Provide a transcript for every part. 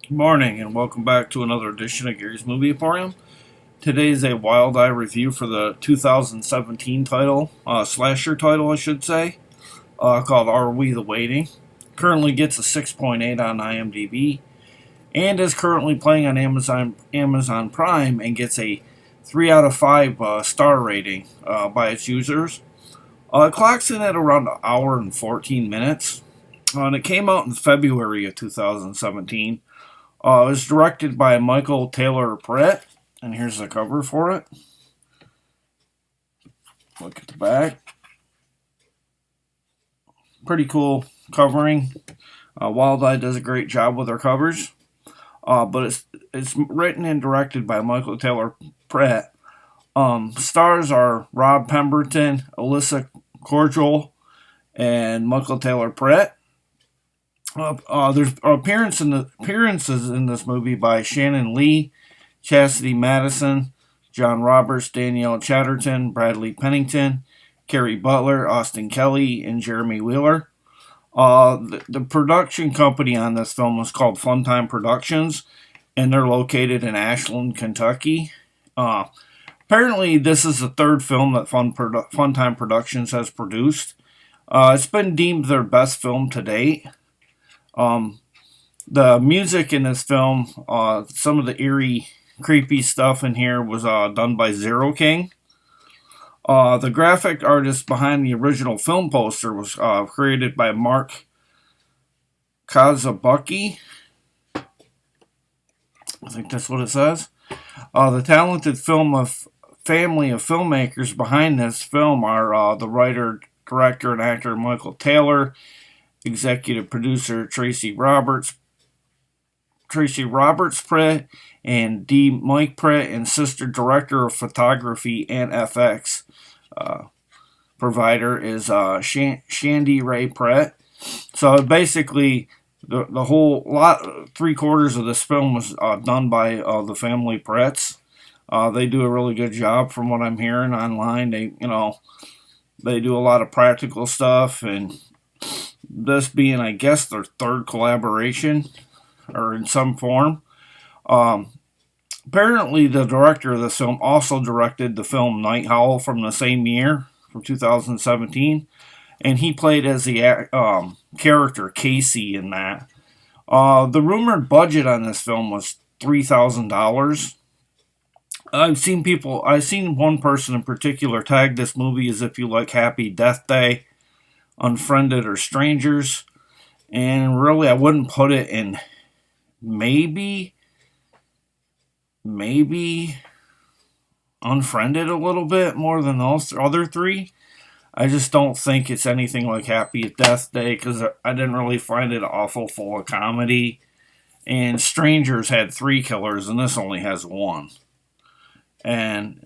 Good morning, and welcome back to another edition of Gary's Movie Emporium. Today is a Wild Eye review for the 2017 title, slasher title, I should say, called Are We the Waiting? Currently gets a 6.8 on IMDb, and is currently playing on Amazon Prime and gets a 3 out of 5 star rating by its users. It clocks in at around an hour and 14 minutes, and it came out in February of 2017. It was directed by Michael Taylor Pritt, and here's the cover for it. Look at the back. Pretty cool covering. Wild Eye does a great job with their covers, but it's written and directed by Michael Taylor Pritt. Stars are Rob Pemberton, Alyssa Cordial, and Michael Taylor Pritt. There's appearances in this movie by Shannon Lee, Chastity Madison, John Roberts, Danielle Chatterton, Bradley Pennington, Carrie Butler, Austin Kelly, and Jeremy Wheeler. The production company on this film was called Funtime Productions, and they're located in Ashland, Kentucky. Apparently, this is the third film that Funtime Productions has produced. It's been deemed their best film to date. The music in this film, some of the eerie, creepy stuff in here was done by Zero King. The graphic artist behind the original film poster was created by Mark Kazabuki. I think that's what it says. The talented family of filmmakers behind this film are the writer, director, and actor Michael Taylor, executive producer Tracy Roberts Pritt, and D. Mike Pritt, and sister director of photography and FX provider is Shandy Ray Pritt. So basically, the whole lot, 3/4 of this film was done by the family Pritts. They do a really good job from what I'm hearing online. They do a lot of practical stuff, and this being, I guess, their third collaboration, or in some form. Apparently, the director of this film also directed the film Night Howl from the same year, from 2017, and he played as the character Casey in that. The rumored budget on this film was $3,000. I've seen one person in particular tag this movie as if you like Happy Death Day, Unfriended, or Strangers, and really I wouldn't put it in maybe Unfriended a little bit more than those other three. I just don't think it's anything like Happy Death Day because I didn't really find it awful full of comedy. And Strangers had 3 killers, and this only has 1.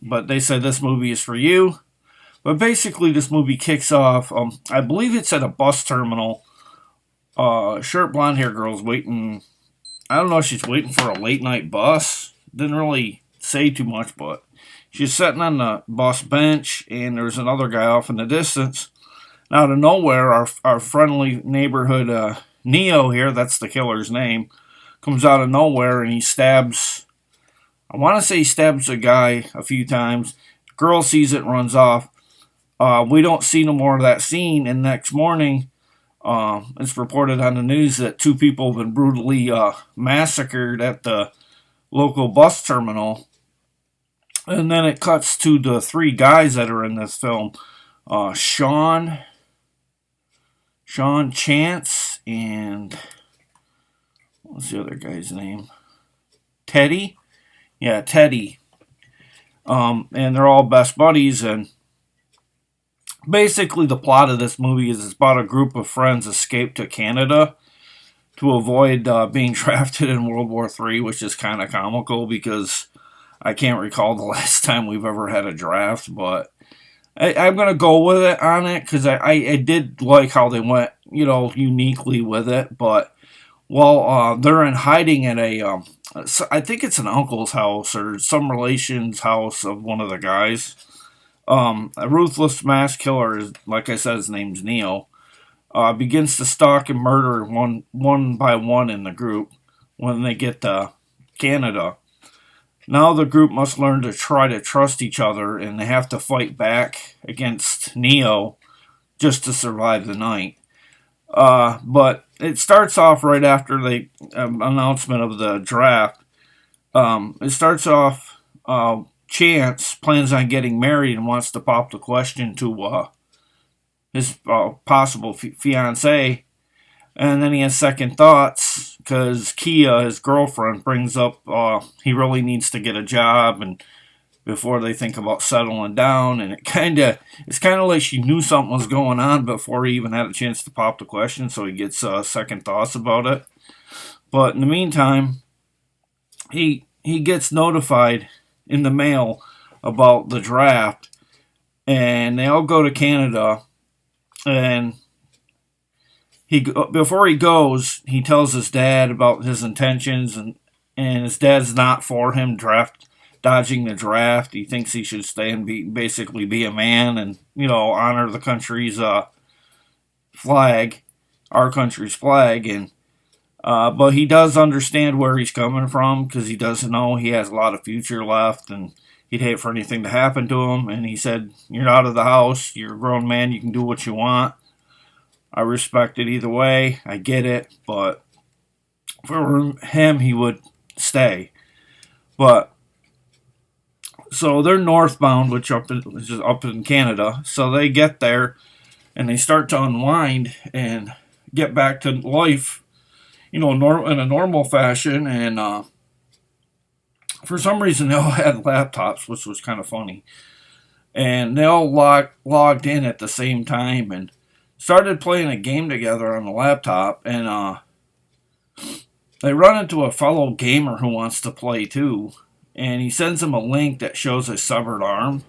But they said this movie is for you. But basically, this movie kicks off. I believe it's at a bus terminal. Short blonde hair girl's waiting. I don't know if she's waiting for a late night bus. Didn't really say too much, but she's sitting on the bus bench, and there's another guy off in the distance. And out of nowhere, our friendly neighborhood Neo here, that's the killer's name, comes out of nowhere and he stabs. I want to say he stabs a guy a few times. Girl sees it and runs off. We don't see no more of that scene, and next morning, it's reported on the news that 2 people have been brutally massacred at the local bus terminal. And then it cuts to the 3 guys that are in this film. Sean Chance, and what's the other guy's name? Teddy? Yeah, Teddy. And they're all best buddies, and basically the plot of this movie is it's about a group of friends escape to Canada to avoid being drafted in World War III, which is kind of comical because I can't recall the last time we've ever had a draft, but I'm going to go with it on it because I did like how they went, uniquely with it. But while they're in hiding at I think it's an uncle's house or some relation's house of one of the guys. A ruthless mass killer, like I said, his name's Neo, begins to stalk and murder one by one in the group. when they get to Canada. Now the group must learn to try to trust each other, and they have to fight back against Neo just to survive the night. But it starts off right after the announcement of the draft. It starts off, Chance plans on getting married and wants to pop the question to his possible fiance, and then he has second thoughts because Kia, his girlfriend, brings up he really needs to get a job and before they think about settling down, and it's kind of like she knew something was going on before he even had a chance to pop the question, so he gets second thoughts about it. But in the meantime, he gets notified in the mail about the draft, and they all go to Canada, and before he goes, he tells his dad about his intentions, and his dad's not for him dodging the draft. He thinks he should stay and basically be a man and honor the country's flag, our country's flag, and but he does understand where he's coming from because he does know he has a lot of future left, and he'd hate for anything to happen to him. And he said, "You're out of the house. You're a grown man. You can do what you want. I respect it either way. I get it, but for him, he would stay." But so they're northbound, which is up in Canada. So they get there and they start to unwind and get back to life, in a normal fashion. And for some reason, they all had laptops, which was kind of funny. And they all logged in at the same time and started playing a game together on the laptop. And they run into a fellow gamer who wants to play too. And he sends him a link that shows a severed arm.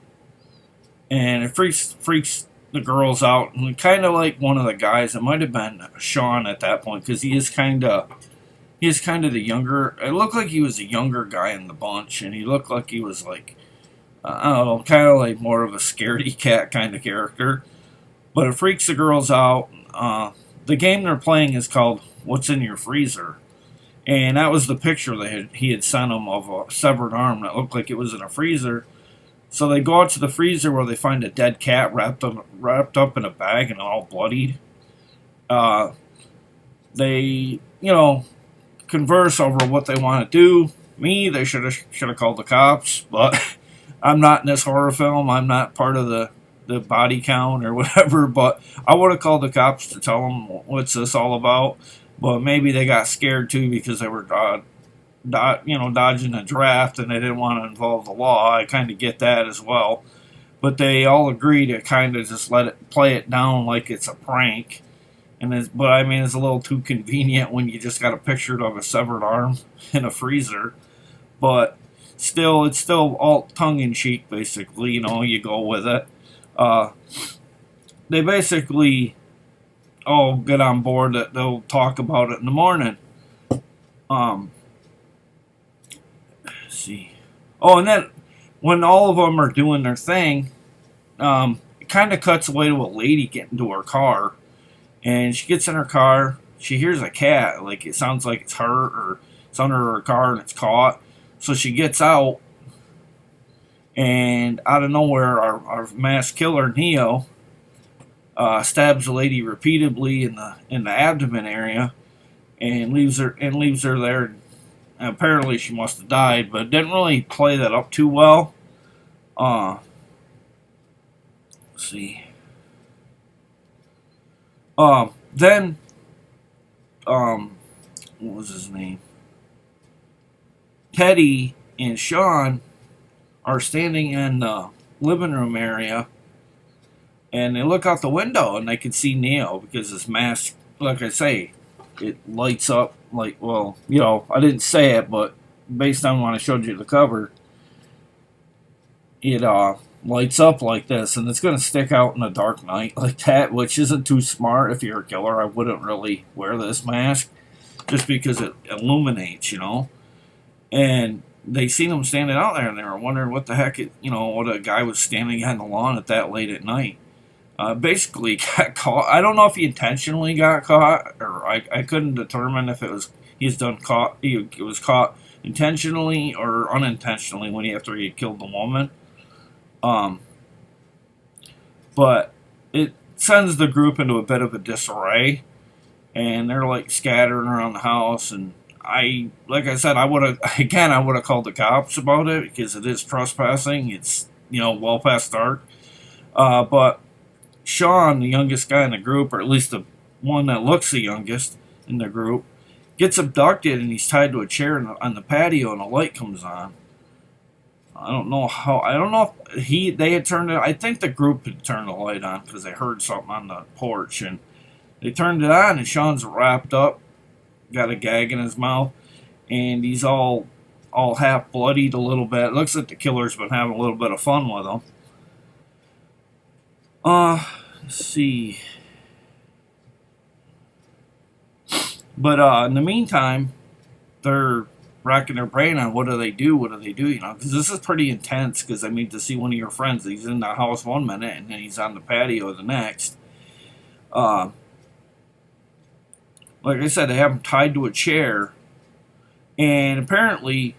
And it freaks the girls out. And kind of like one of the guys, it might have been Sean at that point, because he is kind of the younger. It looked like he was a younger guy in the bunch, and he looked like he was like, I don't know, kind of like more of a scaredy cat kind of character. But it freaks the girls out. The game they're playing is called What's in Your Freezer. And that was the picture he had sent them of a severed arm that looked like it was in a freezer. So they go out to the freezer where they find a dead cat wrapped up in a bag and all bloodied. They, converse over what they want to do. They should have called the cops, but I'm not in this horror film. I'm not part of the body count or whatever, but I would have called the cops to tell them what's this all about. But maybe they got scared too because they were dodging a draft and they didn't want to involve the law. I kind of get that as well. But they all agree to kind of just play it down like it's a prank. But I mean, it's a little too convenient when you just got a picture of a severed arm in a freezer. But still, it's still all tongue-in-cheek, basically. You go with it. They basically all get on board that they'll talk about it in the morning. Let's see. Oh, and then when all of them are doing their thing, it kind of cuts away to a lady getting to her car. And she gets in her car. She hears a cat. Like, it sounds like it's her or it's under her car and it's caught. So she gets out. And out of nowhere, our mass killer, Neo, stabs the lady repeatedly in the abdomen area, and leaves her there. And apparently, she must have died, but didn't really play that up too well. Let's see. Then, what was his name? Teddy and Sean are standing in the living room area, and they look out the window and they can see Neo because his mask, like I say, it lights up like, well, I didn't say it, but based on when I showed you the cover, it lights up like this, and it's going to stick out in the dark night like that, which isn't too smart. If you're a killer, I wouldn't really wear this mask just because it illuminates, And they seen him standing out there, and they were wondering what the heck, what a guy was standing on the lawn at that late at night. Basically got caught. I don't know if he intentionally got caught, or I couldn't determine if it was he was caught intentionally or unintentionally after he had killed the woman. Um, but it sends the group into a bit of a disarray, and they're like scattering around the house. And like I said, I would have called the cops about it because it is trespassing. It's well past dark. But Sean, the youngest guy in the group, or at least the one that looks the youngest in the group, gets abducted and he's tied to a chair on the patio, and a light comes on. I don't know how. I don't know if they had turned it. I think the group had turned the light on because they heard something on the porch, and they turned it on, and Sean's wrapped up, got a gag in his mouth, and he's all half bloodied a little bit. It looks like the killer's been having a little bit of fun with him. Let's see. But in the meantime, they're racking their brain on what do they do, because this is pretty intense, because to see one of your friends, he's in the house one minute, and then he's on the patio the next. Like I said, they have him tied to a chair, and apparently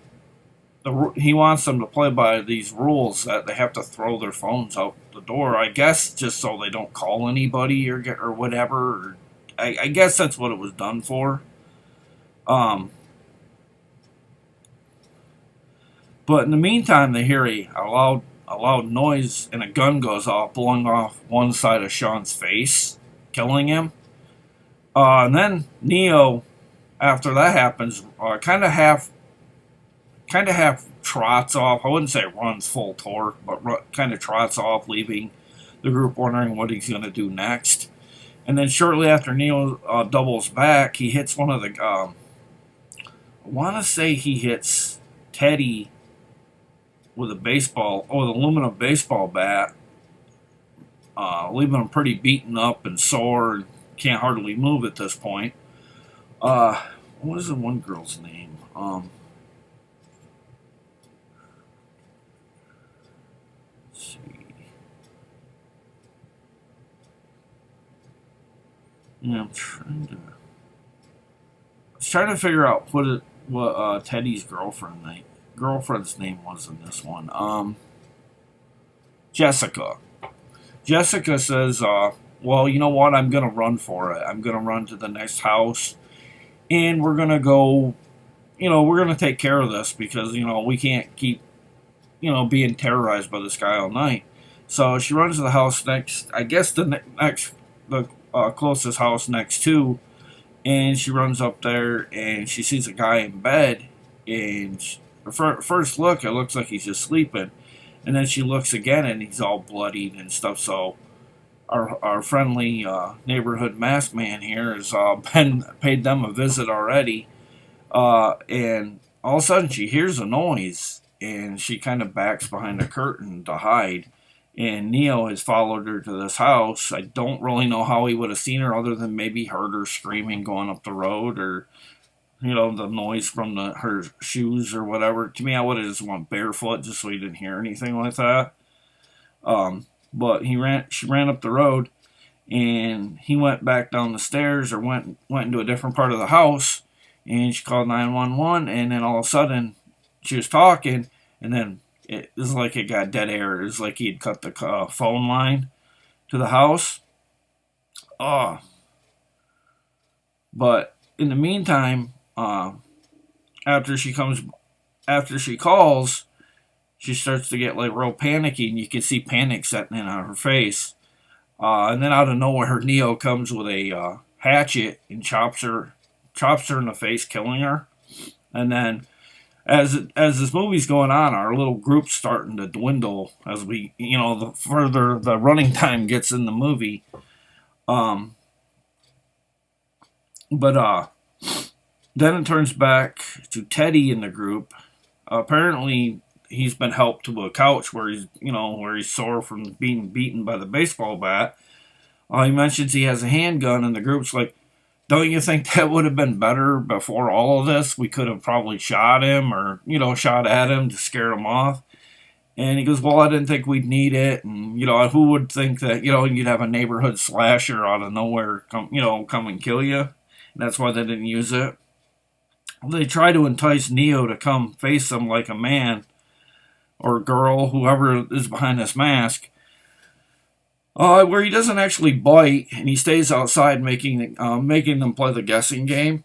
he wants them to play by these rules that they have to throw their phones out the door. I guess just so they don't call anybody or whatever. I guess that's what it was done for. But in the meantime, they hear a loud noise, and a gun goes off, blowing off one side of Sean's face, killing him. And then Neo, after that happens, kind of half trots off. I wouldn't say runs full torque, but kind of trots off, leaving the group wondering what he's going to do next. And then shortly after Neo doubles back, he hits one of the. I want to say he hits Teddy with with an aluminum baseball bat, leaving him pretty beaten up and sore, and can't hardly move at this point. What is the one girl's name? Let's see. Yeah, I'm trying to figure out what Teddy's girlfriend's name was in this one. Jessica. Jessica says, well, you know what? I'm going to run for it. I'm going to run to the next house, and we're going to go, we're going to take care of this because, we can't keep, being terrorized by this guy all night. So she runs to the house next, I guess the closest house next to, and she runs up there, and she sees a guy in bed, and first look, it looks like he's just sleeping. And then she looks again, and he's all bloodied and stuff. So our friendly neighborhood masked man here has paid them a visit already. And all of a sudden, she hears a noise, and she kind of backs behind a curtain to hide. And Neo has followed her to this house. I don't really know how he would have seen her other than maybe heard her screaming going up the road, or the noise from her shoes or whatever. To me, I would have just went barefoot just so he didn't hear anything like that. But she ran up the road, and he went back down the stairs, or went into a different part of the house, and she called 911. And then all of a sudden, she was talking, and then it was like it got dead air. It was like he'd cut the phone line to the house. But in the meantime, after she calls, she starts to get like real panicky, and you can see panic setting in on her face. And then out of nowhere, Neo comes with a hatchet and chops her in the face, killing her. And then, as this movie's going on, our little group's starting to dwindle as we, the further the running time gets in the movie. But then it turns back to Teddy in the group. Apparently, he's been helped to a couch where he's sore from being beaten by the baseball bat. He mentions he has a handgun, and the group's like, don't you think that would have been better before all of this? We could have probably shot him, or, shot at him to scare him off. And he goes, well, I didn't think we'd need it. And, who would think that, you'd have a neighborhood slasher out of nowhere come and kill you. And that's why they didn't use it. They try to entice Neo to come face them like a man or girl, whoever is behind this mask. Where he doesn't actually bite, and he stays outside making them play the guessing game.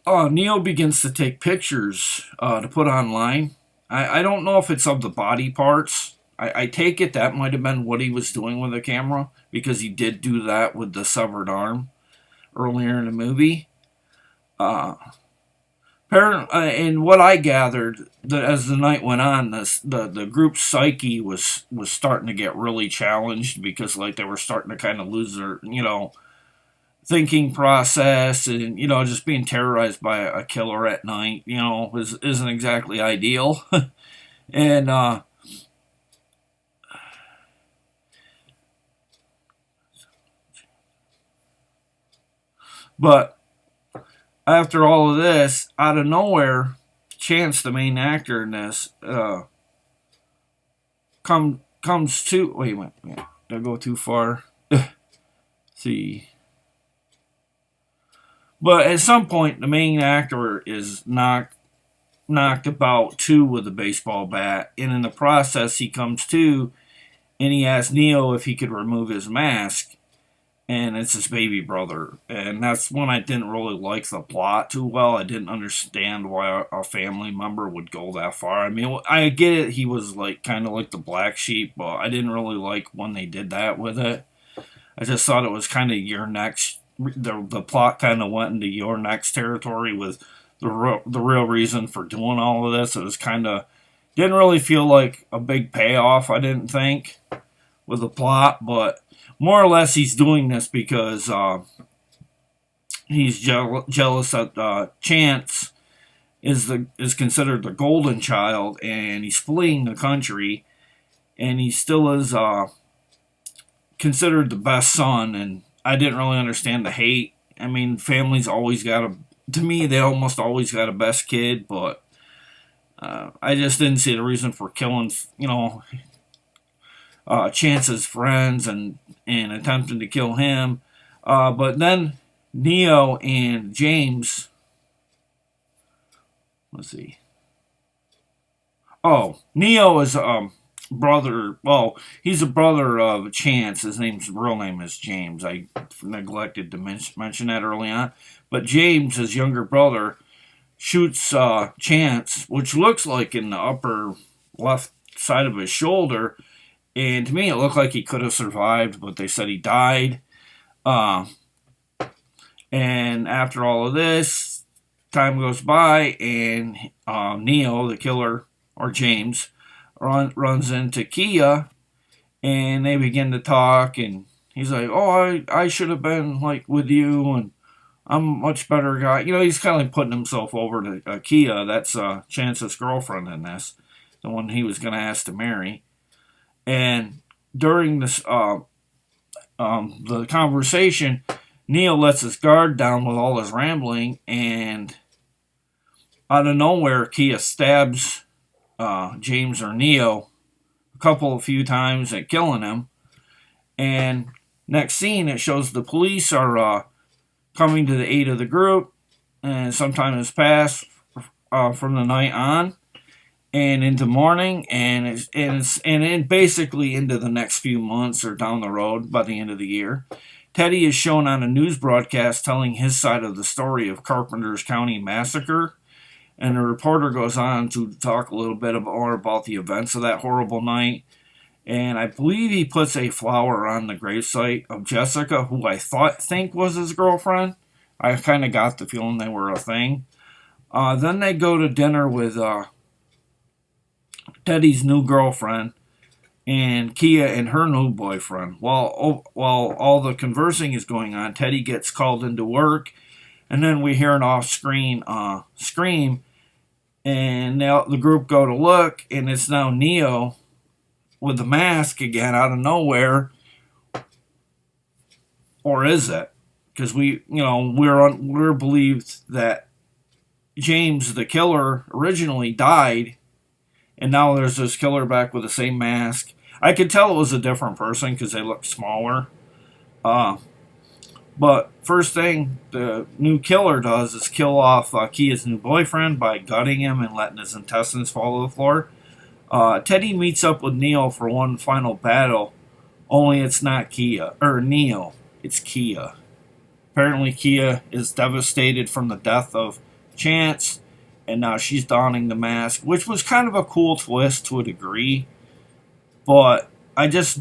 Neo begins to take pictures to put online. I don't know if it's of the body parts. I take it that might have been what he was doing with the camera, because he did do that with the severed arm earlier in the movie. And what I gathered, as the night went on, the group's psyche was starting to get really challenged, because they were starting to kind of lose their thinking process, and just being terrorized by a killer at night isn't exactly ideal. And but after all of this, out of nowhere, Chance, the main actor in this, comes to... Wait a minute. Did I go too far? See. But at some point, the main actor is knocked about too with a baseball bat. And in the process, he comes to, and he asks Neo if he could remove his mask. And it's his baby brother. And that's when I didn't really like the plot too well. I didn't understand why a family member would go that far. I mean, I get it, he was kind of like the black sheep, but I didn't really like when they did that with it. I just thought it was kind of your next... The plot kind of went into your next territory with the real reason for doing all of this. It was kind of... Didn't really feel like a big payoff, I didn't think, with the plot, but... More or less, he's doing this because he's jealous that Chance is considered the golden child, and he's fleeing the country, and he still is considered the best son. And I didn't really understand the hate. I mean, families always got to me, they almost always got a best kid, but I just didn't see the reason for killing, Chance's friends and attempting to kill him. But then Neo and James... Let's see. Oh, Neo is brother... Well, he's a brother of Chance. His real name is James. I neglected to mention that early on. But James, his younger brother, shoots Chance, which looks like in the upper left side of his shoulder. And to me, it looked like he could have survived, but they said he died. And after all of this, time goes by, and Neo, the killer, or James, runs into Kia, and they begin to talk, and he's like, oh, I should have been, with you, and I'm a much better guy. He's kind of putting himself over to Kia. That's Chance's girlfriend in this, the one he was going to ask to marry. And during this, the conversation, Neo lets his guard down with all his rambling, and out of nowhere, Kia stabs James or Neo a few times at killing him. And next scene, it shows the police are coming to the aid of the group, and some time has passed from the night on. And into morning, and basically into the next few months or down the road by the end of the year. Teddy is shown on a news broadcast telling his side of the story of Carpenter's County massacre, and the reporter goes on to talk a little bit more about the events of that horrible night. And I believe he puts a flower on the gravesite of Jessica, who I think was his girlfriend. I kind of got the feeling they were a thing. Then they go to dinner with Teddy's new girlfriend and Kia and her new boyfriend. While all the conversing is going on, Teddy gets called into work, and then we hear an off-screen scream, and now the group go to look, and it's now Neo with the mask again out of nowhere. Or is it? Because we're believed that James, the killer, originally died, and now there's this killer back with the same mask. I could tell it was a different person because they look smaller. Uh, but first thing the new killer does is kill off Kia's new boyfriend by gutting him and letting his intestines fall to the floor. Teddy meets up with Neo for one final battle, only it's not Neo, it's Kia. Apparently, Kia is devastated from the death of Chance, and now she's donning the mask, which was kind of a cool twist to a degree. But I just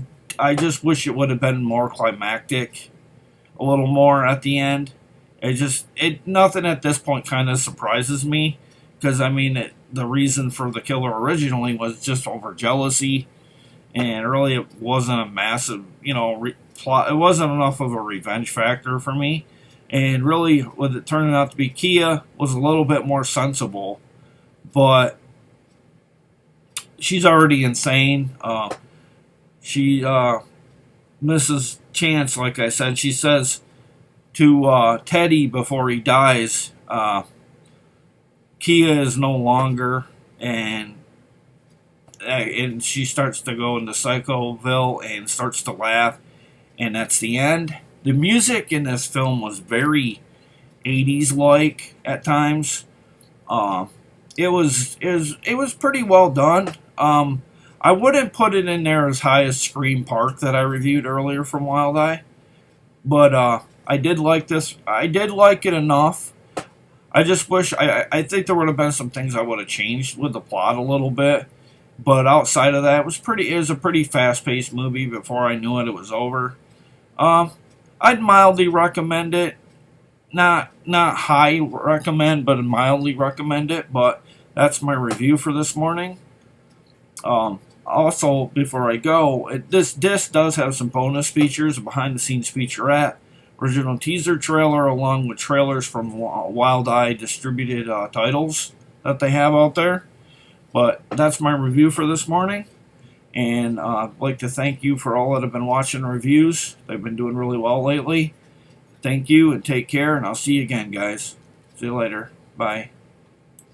wish it would have been more climactic, a little more at the end. Nothing at this point kind of surprises me, because I mean the reason for the killer originally was just over jealousy, and really it wasn't a massive plot. It wasn't enough of a revenge factor for me, and really with it turning out to be Kia was a little bit more sensible, but she's already insane. She Mrs. Chance, like I said, she says to Teddy before he dies, Kia is no longer, and she starts to go into Psychoville and starts to laugh, and that's the end. The music in this film was very 80s like at times. It was pretty well done. I wouldn't put it in there as high as Scream Park that I reviewed earlier from Wild Eye, but I did like this. I did like it enough. I just wish I think there would have been some things I would have changed with the plot a little bit, but outside of that, it was a pretty fast-paced movie. Before I knew it, it was over. I'd mildly recommend it. Not high recommend, but mildly recommend it. But that's my review for this morning. Also, before I go, this disc does have some bonus features, a behind-the-scenes featurette, original teaser trailer, along with trailers from Wild Eye distributed titles that they have out there. But that's my review for this morning. And I'd like to thank you for all that have been watching reviews. They've been doing really well lately. Thank you and take care, and I'll see you again, guys. See you later. Bye.